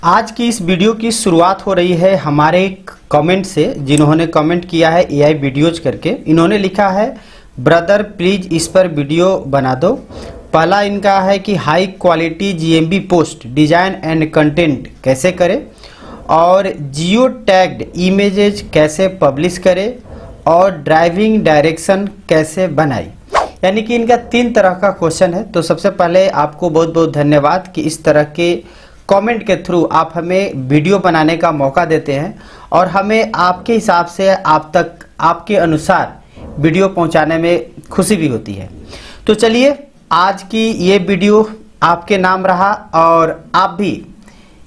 आज की इस वीडियो की शुरुआत हो रही है हमारे कमेंट से, जिन्होंने कमेंट किया है एआई वीडियोज करके। इन्होंने लिखा है, ब्रदर प्लीज इस पर वीडियो बना दो। पहला इनका है कि high quality GMB post design and content कैसे करें, और जियो टैग्ड इमेजेज कैसे पब्लिश करें, और ड्राइविंग डायरेक्शन कैसे बनाई। यानी कि इनका 3 तरह का क्वेश्चन है। तो सबसे पहले आपको बहुत बहुत धन्यवाद कि इस तरह के कमेंट के थ्रू आप हमें वीडियो बनाने का मौका देते हैं और हमें आपके हिसाब से आप तक आपके अनुसार वीडियो पहुंचाने में खुशी भी होती है। तो चलिए, आज की ये वीडियो आपके नाम रहा, और आप भी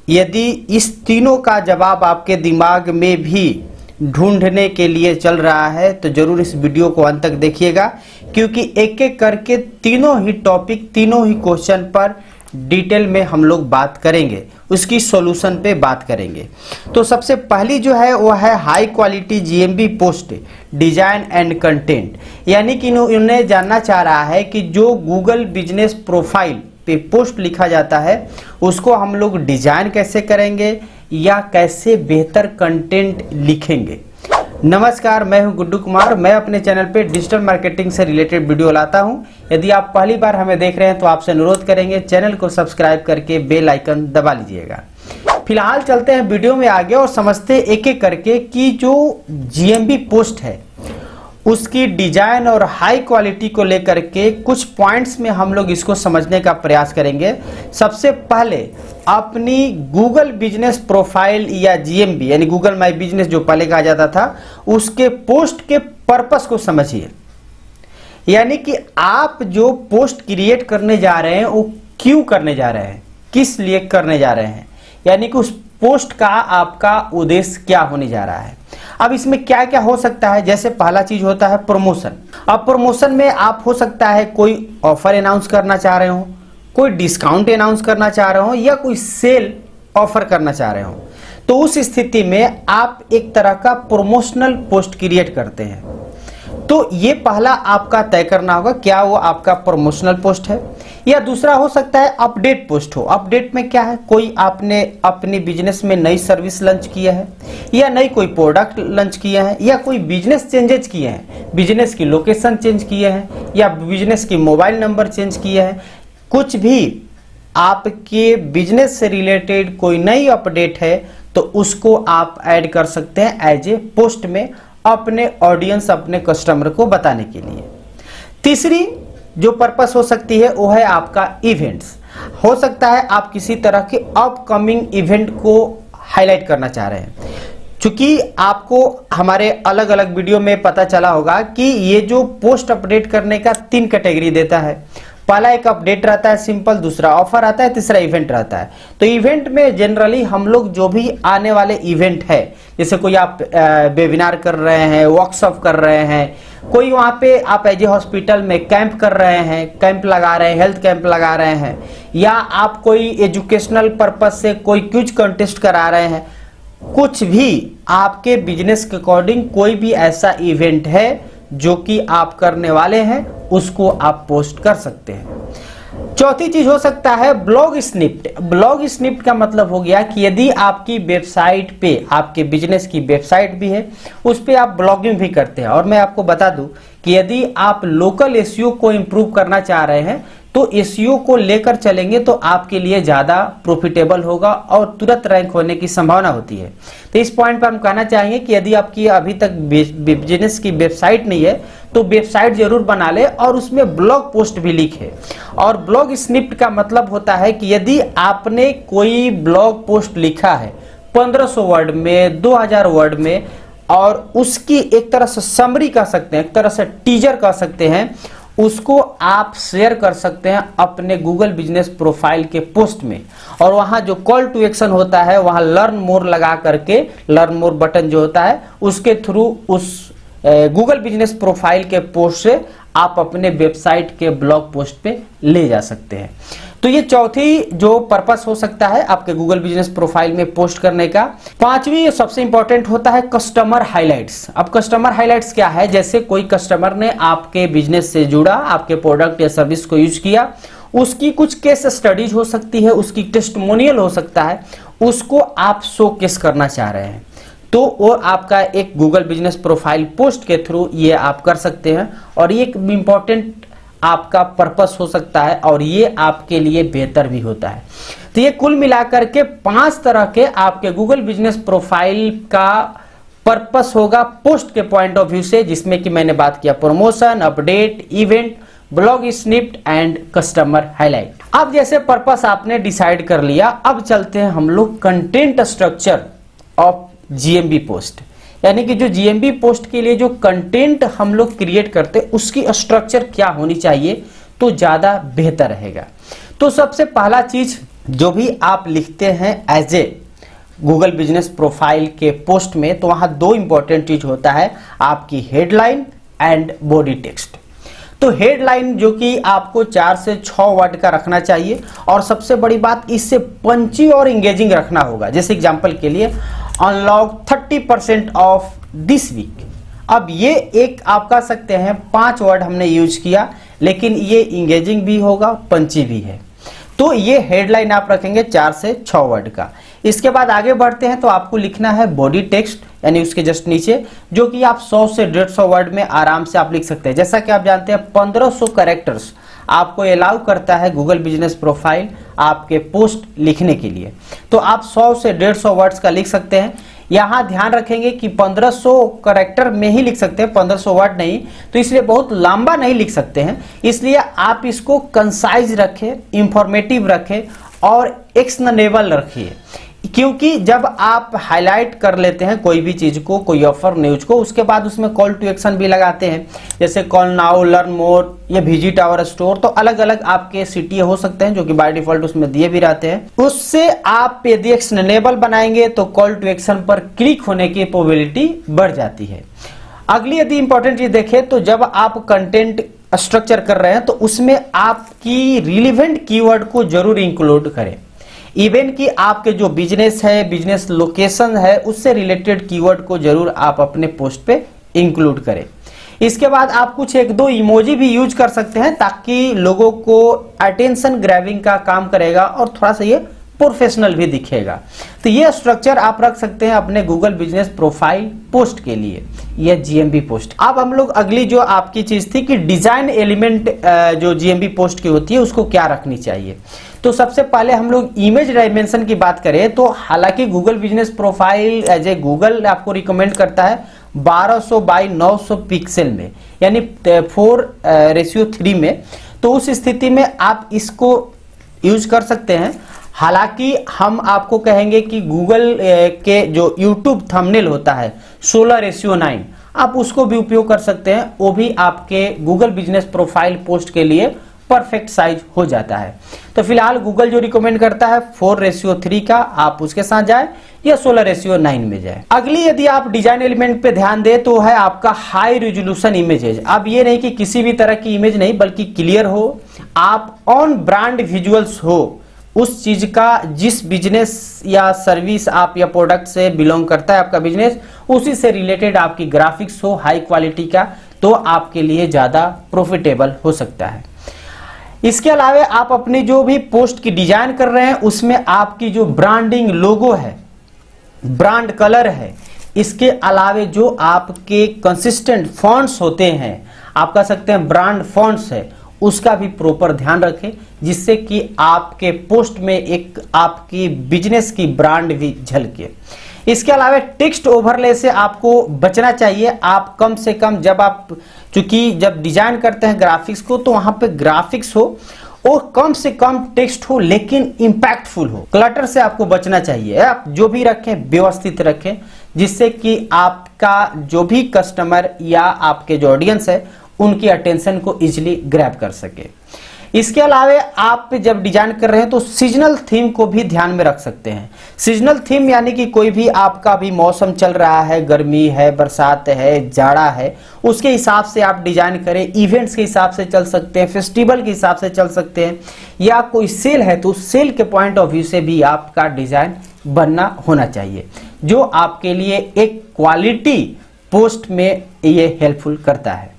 यदि इस तीनों का जवाब आपके दिमाग में भी ढूंढने के लिए चल रहा है तो जरूर इस वीडियो को अंत तक देखिएगा, क्योंकि एक एक करके तीनों ही टॉपिक, तीनों ही क्वेश्चन पर डिटेल में हम लोग बात करेंगे, उसकी सॉल्यूशन पे बात करेंगे। तो सबसे पहली जो है वो है high quality GMB post design and content. यानी कि इन्हें जानना चाह रहा है कि जो गूगल बिजनेस प्रोफाइल पे पोस्ट लिखा जाता है उसको हम लोग डिजाइन कैसे करेंगे या कैसे बेहतर कंटेंट लिखेंगे। नमस्कार, मैं हूं गुड्डू कुमार। मैं अपने चैनल पे डिजिटल मार्केटिंग से रिलेटेड वीडियो लाता हूं। यदि आप पहली बार हमें देख रहे हैं तो आपसे अनुरोध करेंगे चैनल को सब्सक्राइब करके बेल आइकन दबा लीजिएगा। फिलहाल चलते हैं वीडियो में आगे और समझते एक एक करके कि जो जीएमबी पोस्ट है उसकी डिजाइन और हाई क्वालिटी को लेकर के कुछ पॉइंट्स में हम लोग इसको समझने का प्रयास करेंगे। सबसे पहले अपनी गूगल बिजनेस प्रोफाइल या जीएमबी यानी गूगल माई बिजनेस जो पहले कहा जाता था, उसके पोस्ट के पर्पस को समझिए। यानी कि आप जो पोस्ट क्रिएट करने जा रहे हैं वो क्यों करने जा रहे हैं, किस लिए करने जा रहे हैं, यानी कि उस पोस्ट का आपका उद्देश्य क्या होने जा रहा है। अब इसमें क्या क्या हो सकता है, जैसे पहला चीज होता है प्रमोशन। अब प्रमोशन में आप हो सकता है कोई ऑफर अनाउंस करना चाह रहे हो, कोई डिस्काउंट अनाउंस करना चाह रहे हो, या कोई सेल ऑफर करना चाह रहे हो। तो उस स्थिति में आप एक तरह का प्रमोशनल पोस्ट क्रिएट करते हैं। तो ये पहला आपका तय करना होगा, क्या वो आपका प्रमोशनल पोस्ट है। या दूसरा हो सकता है अपडेट पोस्ट हो। अपडेट में क्या है, कोई आपने अपनी बिजनेस में नई सर्विस लॉन्च किया है, या नई कोई प्रोडक्ट लॉन्च किया है, या कोई बिजनेस चेंजेस किए हैं, बिजनेस की लोकेशन चेंज किए हैं, या बिजनेस की मोबाइल नंबर चेंज किए हैं। कुछ भी आपके बिजनेस से रिलेटेड कोई नई अपडेट है तो उसको आप ऐड कर सकते हैं एज ए पोस्ट में, अपने ऑडियंस, अपने कस्टमर को बताने के लिए। तीसरी जो पर्पस हो सकती है वो है आपका इवेंट्स। हो सकता है आप किसी तरह के अपकमिंग इवेंट को हाईलाइट करना चाह रहे हैं। चूंकि आपको हमारे अलग अलग वीडियो में पता चला होगा कि ये जो पोस्ट अपडेट करने का 3 कैटेगरी देता है। पहला एक अपडेट रहता है सिंपल, दूसरा ऑफर आता है, तीसरा इवेंट रहता है। तो इवेंट में जनरली हम लोग जो भी आने वाले इवेंट है, जैसे कोई आप वेबिनार कर रहे हैं, वर्कशॉप कर रहे हैं, कोई वहां पे आप एज ए हॉस्पिटल में कैंप कर रहे हैं, कैंप लगा रहे हैं, हेल्थ कैंप लगा रहे हैं, या आप कोई एजुकेशनल पर्पज से कोई क्विज कंटेस्ट करा रहे हैं, कुछ भी आपके बिजनेस के अकॉर्डिंग कोई भी ऐसा इवेंट है जो कि आप करने वाले हैं, उसको आप पोस्ट कर सकते हैं। चौथी चीज हो सकता है ब्लॉग स्निप्ट। ब्लॉग स्निप्ट का मतलब हो गया कि यदि आपकी वेबसाइट पे, आपके बिजनेस की वेबसाइट भी है, उस पे आप ब्लॉगिंग भी करते हैं। और मैं आपको बता दूं कि यदि आप लोकल एसईओ को इंप्रूव करना चाह रहे हैं तो एसईओ को लेकर चलेंगे तो आपके लिए ज्यादा प्रॉफिटेबल होगा और तुरंत रैंक होने की संभावना होती है। तो इस पॉइंट पर हम कहना चाहेंगे कि यदि आपकी अभी तक बिजनेस की वेबसाइट नहीं है तो वेबसाइट जरूर बना ले और उसमें ब्लॉग पोस्ट भी लिखे। और ब्लॉग स्निप्ट का मतलब होता है कि यदि आपने कोई ब्लॉग पोस्ट लिखा है 1500 वर्ड में, 2000 वर्ड में, और उसकी एक तरह से समरी कह सकते हैं, एक तरह से टीजर कह सकते हैं, उसको आप शेयर कर सकते हैं अपने गूगल बिजनेस प्रोफाइल के पोस्ट में। और वहां जो कॉल टू एक्शन होता है वहां लर्न मोर लगा करके, लर्न मोर बटन जो होता है उसके थ्रू उस गूगल बिजनेस प्रोफाइल के पोस्ट से आप अपने वेबसाइट के ब्लॉग पोस्ट पे ले जा सकते हैं। तो ये चौथी जो पर्पस हो सकता है आपके गूगल बिजनेस प्रोफाइल में पोस्ट करने का। पांचवी सबसे इंपॉर्टेंट होता है कस्टमर हाइलाइट्स। अब कस्टमर हाइलाइट्स क्या है, जैसे कोई कस्टमर ने आपके बिजनेस से जुड़ा, आपके प्रोडक्ट या सर्विस को यूज किया, उसकी कुछ केस स्टडीज हो सकती है, उसकी टेस्टिमोनियल हो सकता है, उसको आप शोकेस करना चाह रहे हैं, तो वो आपका एक गूगल बिजनेस प्रोफाइल पोस्ट के थ्रू ये आप कर सकते हैं, और ये एक इम्पॉर्टेंट आपका पर्पस हो सकता है और ये आपके लिए बेहतर भी होता है। तो ये कुल मिलाकर के 5 तरह के आपके गूगल बिजनेस प्रोफाइल का पर्पस होगा पोस्ट के पॉइंट ऑफ व्यू से, जिसमें कि मैंने बात किया promotion, update, event, blog snippet and customer highlight. अब जैसे पर्पस आपने डिसाइड कर लिया, अब चलते हैं हम लोग content structure of GMB post, यानी कि जो जीएमबी पोस्ट के लिए जो कंटेंट हम लोग क्रिएट करते हैं उसकी स्ट्रक्चर क्या होनी चाहिए तो ज्यादा बेहतर रहेगा। तो सबसे पहला चीज जो भी आप लिखते हैं as a Google business profile के पोस्ट में, तो वहां 2 इंपॉर्टेंट चीज होता है, आपकी हेडलाइन एंड बॉडी टेक्स्ट। तो हेडलाइन जो कि आपको 4 से 6 वर्ड का रखना चाहिए, और सबसे बड़ी बात इससे पंची और इंगेजिंग रखना होगा। जैसे एग्जांपल के लिए अनलॉक 30% ऑफ दिस वीक। अब ये एक आप कह सकते हैं 5 वर्ड हमने यूज किया, लेकिन ये इंगेजिंग भी होगा, पंची भी है। तो ये हेडलाइन आप रखेंगे 4 से 6 वर्ड का। इसके बाद आगे बढ़ते हैं तो आपको लिखना है बॉडी टेक्स्ट, यानी उसके जस्ट नीचे, जो कि आप 100 से 150 वर्ड में आराम से आप लिख सकते हैं। जैसा कि आप जानते हैं 1500 कैरेक्टर्स आपको अलाउ करता है गूगल बिजनेस प्रोफाइल आपके पोस्ट लिखने के लिए, तो आप 100 से 150 वर्ड्स का लिख सकते हैं। यहाँ ध्यान रखेंगे कि 1500 कैरेक्टर में ही लिख सकते हैं, 1500 वर्ड नहीं, तो इसलिए बहुत लंबा नहीं लिख सकते हैं। इसलिए आप इसको कंसाइज रखें, इंफॉर्मेटिव रखें और एक्शनेबल रखिए, क्योंकि जब आप हाईलाइट कर लेते हैं कोई भी चीज को, कोई ऑफर न्यूज को, उसके बाद उसमें कॉल टू एक्शन भी लगाते हैं, जैसे कॉल नाउ, लर्न मोर, या विजिट आवर स्टोर, तो अलग अलग आपके सिटी हो सकते हैं जो कि बाय डिफॉल्ट उसमें दिए भी रहते हैं। उससे आप यदि एक्शनेबल बनाएंगे तो कॉल टू एक्शन पर क्लिक होने की प्रोबेबिलिटी बढ़ जाती है। अगली यदि इंपॉर्टेंट चीज देखें तो जब आप कंटेंट स्ट्रक्चर कर रहे हैं तो उसमें आपकी रिलेवेंट कीवर्ड को जरूर इंक्लूड करें। इवन कि आपके जो बिजनेस है, बिजनेस लोकेशन है, उससे रिलेटेड कीवर्ड को जरूर आप अपने पोस्ट पे इंक्लूड करें। इसके बाद आप कुछ 1-2 इमोजी भी यूज कर सकते हैं, ताकि लोगों को अटेंशन ग्रैबिंग का काम करेगा और थोड़ा सा ये प्रोफेशनल भी दिखेगा। तो ये स्ट्रक्चर आप रख सकते हैं अपने गूगल बिजनेस प्रोफाइल पोस्ट के लिए, यह जीएमबी पोस्ट। अब हम लोग अगली जो आपकी चीज थी कि डिजाइन एलिमेंट जो जीएमबी पोस्ट की होती है उसको क्या रखनी चाहिए। तो सबसे पहले हम लोग इमेज डायमेंशन की बात करें तो हालांकि Google business profile as a Google आपको रिकमेंड करता है 1200 बाई 900 पिक्सल में, यानी 4:3 में। तो उस स्थिति में आप इसको यूज कर सकते हैं। हालांकि हम आपको कहेंगे कि गूगल के जो यूट्यूब थंबनेल होता है 16:9, आप उसको भी उपयोग कर सकते हैं, वो भी आपके गूगल बिजनेस प्रोफाइल पोस्ट के लिए परफेक्ट साइज हो जाता है। तो फिलहाल गूगल जो रिकमेंड करता है 4:3 का, आप उसके साथ जाए या 16:9 में जाए। अगली यदि आप डिजाइन एलिमेंट पे ध्यान दे तो है आपका हाई रेजोल्यूशन इमेजेज। अब ये नहीं कि किसी भी तरह की इमेज नहीं, बल्कि क्लियर हो, आप ऑन ब्रांड विजुअल्स हो, उस चीज का जिस बिजनेस या सर्विस आप या प्रोडक्ट से बिलोंग करता है आपका बिजनेस, उसी से रिलेटेड आपकी ग्राफिक्स हो हाई क्वालिटी का, तो आपके लिए ज्यादा प्रॉफिटेबल हो सकता है। इसके अलावा आप अपनी जो भी पोस्ट की डिजाइन कर रहे हैं उसमें आपकी जो ब्रांडिंग लोगो है, ब्रांड कलर है, इसके अलावा जो आपके कंसिस्टेंट फॉन्ट्स होते हैं, आप कह सकते हैं ब्रांड फॉन्ट्स है, उसका भी प्रॉपर ध्यान रखें, जिससे कि आपके पोस्ट में एक आपकी बिजनेस की ब्रांड भी झलके। इसके अलावा टेक्स्ट ओवरले से आपको बचना चाहिए। आप कम से कम चूंकि जब डिजाइन करते हैं ग्राफिक्स को, तो वहां पे ग्राफिक्स हो और कम से कम टेक्स्ट हो, लेकिन इंपैक्टफुल हो। क्लटर से आपको बचना चाहिए। आप जो भी रखें व्यवस्थित रखें, जिससे कि आपका जो भी कस्टमर या आपके जो ऑडियंस है उनकी अटेंशन को इजिली ग्रैब कर सके। इसके अलावा आप जब डिजाइन कर रहे हैं तो सीजनल थीम को भी ध्यान में रख सकते हैं। सीजनल थीम यानी कि कोई भी आपका भी मौसम चल रहा है, गर्मी है, बरसात है, जाड़ा है, उसके हिसाब से आप डिजाइन करें। इवेंट्स के हिसाब से चल सकते हैं, फेस्टिवल के हिसाब से चल सकते हैं, या कोई सेल है तो उस सेल के पॉइंट ऑफ व्यू से भी आपका डिजाइन बनना होना चाहिए, जो आपके लिए एक क्वालिटी पोस्ट में ये हेल्पफुल करता है।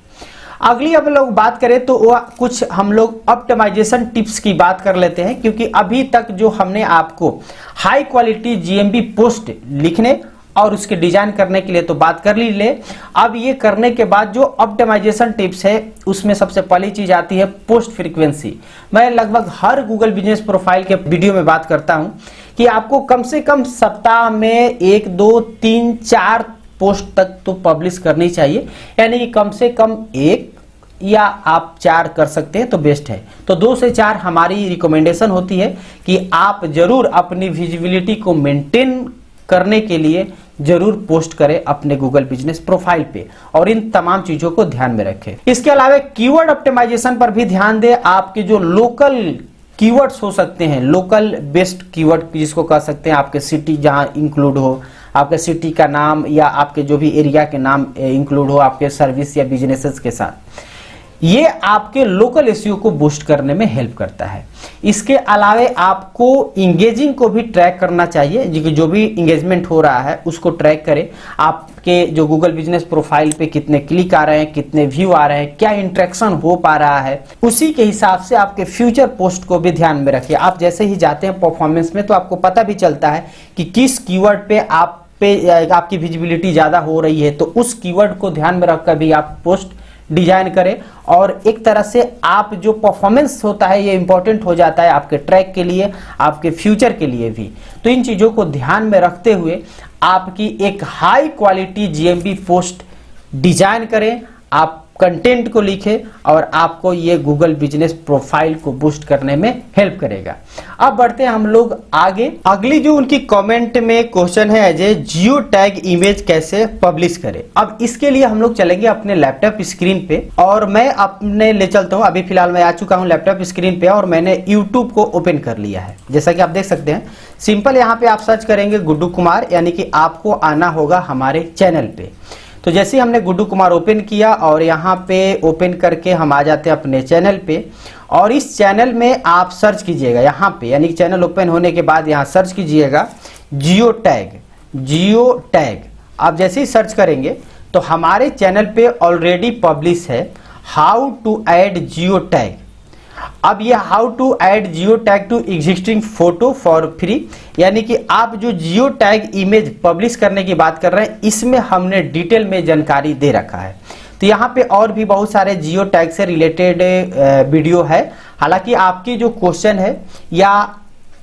अगली अब लोग बात करें तो वो कुछ हम लोग ऑप्टिमाइजेशन टिप्स की बात कर लेते हैं, क्योंकि अभी तक जो हमने आपको हाई क्वालिटी जीएमबी पोस्ट लिखने और उसके डिजाइन करने के लिए तो बात कर ली ले। अब ये करने के बाद जो ऑप्टिमाइजेशन टिप्स है उसमें सबसे पहली चीज आती है पोस्ट फ्रीक्वेंसी। मैं लगभग हर गूगल बिजनेस प्रोफाइल के वीडियो में बात करता हूं कि आपको कम से कम सप्ताह में 1, 2, 3, 4 पोस्ट तक तो पब्लिश करनी चाहिए, यानी कि कम से कम 1 या आप 4 कर सकते हैं तो बेस्ट है। तो 2 से 4 हमारी रिकमेंडेशन होती है कि आप जरूर अपनी विजिबिलिटी को मेंटेन करने के लिए जरूर पोस्ट करें अपने गूगल बिजनेस प्रोफाइल पे, और इन तमाम चीजों को ध्यान में रखें। इसके अलावा कीवर्ड ऑप्टिमाइजेशन पर भी ध्यान दें। आपके जो लोकल कीवर्ड्स हो सकते हैं, लोकल बेस्ड कीवर्ड जिसको कह सकते हैं, आपके सिटी जहां इंक्लूड हो, आपके सिटी का नाम या आपके जो भी एरिया के नाम इंक्लूड हो आपके सर्विस या बिजनेसेस के साथ, ये आपके लोकल एसईओ को बूस्ट करने में हेल्प करता है। इसके अलावा आपको इंगेजिंग को भी ट्रैक करना चाहिए, जो भी इंगेजमेंट हो रहा है उसको ट्रैक करें। आपके जो गूगल बिजनेस प्रोफाइल पे कितने क्लिक आ रहे हैं, कितने व्यू आ रहे हैं, क्या इंटरेक्शन हो पा रहा है, उसी के हिसाब से आपके फ्यूचर पोस्ट को भी ध्यान में रखिए। आप जैसे ही जाते हैं परफॉर्मेंस में तो आपको पता भी चलता है कि किस कीवर्ड पे आपकी विजिबिलिटी ज्यादा हो रही है, तो उस कीवर्ड को ध्यान में रखकर भी आप पोस्ट डिजाइन करें। और एक तरह से आप जो परफॉर्मेंस होता है ये इंपॉर्टेंट हो जाता है आपके ट्रैक के लिए, आपके फ्यूचर के लिए भी। तो इन चीजों को ध्यान में रखते हुए आपकी एक high quality GMB post design करें, आप कंटेंट को लिखें और आपको ये गूगल बिजनेस प्रोफाइल को बूस्ट करने में हेल्प करेगा। अब बढ़ते हैं हम लोग आगे। अगली जो उनकी कमेंट में क्वेश्चन है अजय, जियो टैग इमेज कैसे पब्लिश करें। अब इसके लिए हम लोग चलेंगे अपने लैपटॉप स्क्रीन पे, और मैं अपने ले चलता हूं। अभी फिलहाल मैं आ चुका हूं लैपटॉप स्क्रीन पे और मैंने यूट्यूब को ओपन कर लिया है। जैसा कि आप देख सकते हैं, सिंपल यहाँ पे आप सर्च करेंगे गुड्डू कुमार, यानी कि आपको आना होगा हमारे चैनल पे। तो जैसे ही हमने गुड्डू कुमार ओपन किया और यहाँ पे ओपन करके हम आ जाते हैं अपने चैनल पे, और इस चैनल में आप सर्च कीजिएगा यहाँ पे, यानी कि चैनल ओपन होने के बाद यहाँ सर्च कीजिएगा जियो टैग। जियो टैग आप जैसे ही सर्च करेंगे तो हमारे चैनल पे ऑलरेडी पब्लिश है how to add geo tag. अब ये how to add geo tag to existing photo for free, यानी कि आप जो जियो टैग इमेज पब्लिश करने की बात कर रहे हैं, इसमें हमने डिटेल में जानकारी दे रखा है। तो यहाँ पे और भी बहुत सारे जियो टैग से रिलेटेड वीडियो है। हालांकि आपकी जो क्वेश्चन है, या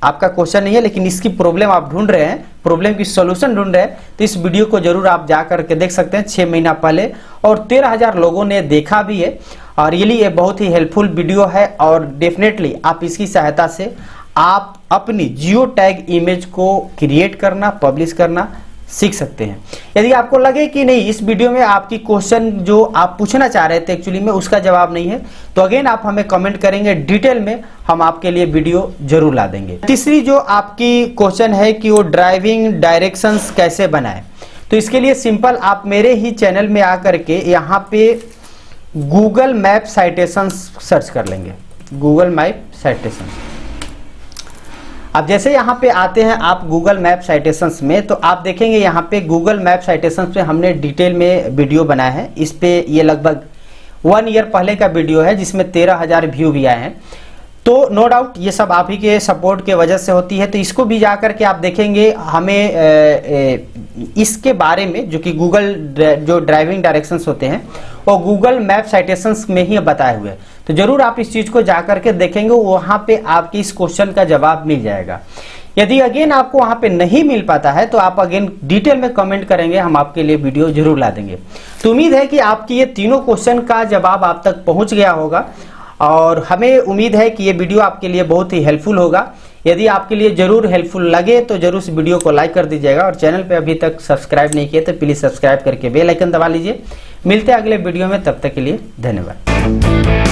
आपका क्वेश्चन नहीं है लेकिन इसकी प्रॉब्लम आप ढूंढ रहे हैं, प्रॉब्लम की सॉल्यूशन ढूंढ रहे हैं, तो इस वीडियो को जरूर आप जा करके देख सकते हैं। 6 महीना पहले और 13,000 लोगों ने देखा भी है, और रियली ये बहुत ही हेल्पफुल वीडियो है। और डेफिनेटली आप इसकी सहायता से आप अपनी जियो टैग इमेज को क्रिएट करना, पब्लिश करना सीख सकते हैं। यदि आपको लगे कि नहीं इस वीडियो में आपकी क्वेश्चन जो आप पूछना चाह रहे थे एक्चुअली में उसका जवाब नहीं है, तो अगेन आप हमें कमेंट करेंगे, डिटेल में हम आपके लिए वीडियो जरूर ला देंगे। तीसरी जो आपकी क्वेश्चन है कि वो ड्राइविंग डायरेक्शंस कैसे बनाए, तो इसके लिए सिंपल आप मेरे ही चैनल में आकर के यहाँ पे गूगल मैप साइटेशंस सर्च कर लेंगे। गूगल मैप साइटेशंस, अब जैसे यहाँ पे आते हैं आप गूगल मैप साइटेशंस में, तो आप देखेंगे यहाँ पे गूगल मैप साइटेशंस पे हमने डिटेल में वीडियो बनाया है। इस पे ये लगभग 1 ईयर पहले का वीडियो है जिसमें 13,000 व्यू भी आए हैं। तो नो डाउट ये सब आप ही के सपोर्ट के वजह से होती है। तो इसको भी जा करके आप देखेंगे, हमें इसके बारे में जो कि गूगल जो ड्राइविंग डायरेक्शंस होते हैं वो गूगल मैप साइटेशंस में ही बताए हुए हैं। तो जरूर आप इस चीज को जाकर के देखेंगे, वहां पे आपके इस क्वेश्चन का जवाब मिल जाएगा। यदि अगेन आपको वहां पे नहीं मिल पाता है तो आप अगेन डिटेल में कमेंट करेंगे, हम आपके लिए वीडियो जरूर ला देंगे। तो उम्मीद है कि आपकी ये तीनों क्वेश्चन का जवाब आप तक पहुंच गया होगा, और हमें उम्मीद है कि ये वीडियो आपके लिए बहुत ही हेल्पफुल होगा। यदि आपके लिए जरूर हेल्पफुल लगे तो जरूर इस वीडियो को लाइक कर दीजिएगा, और चैनल पे अभी तक सब्सक्राइब नहीं किए तो प्लीज सब्सक्राइब करके बेल आइकन दबा लीजिए। मिलते हैं अगले वीडियो में, तब तक के लिए धन्यवाद।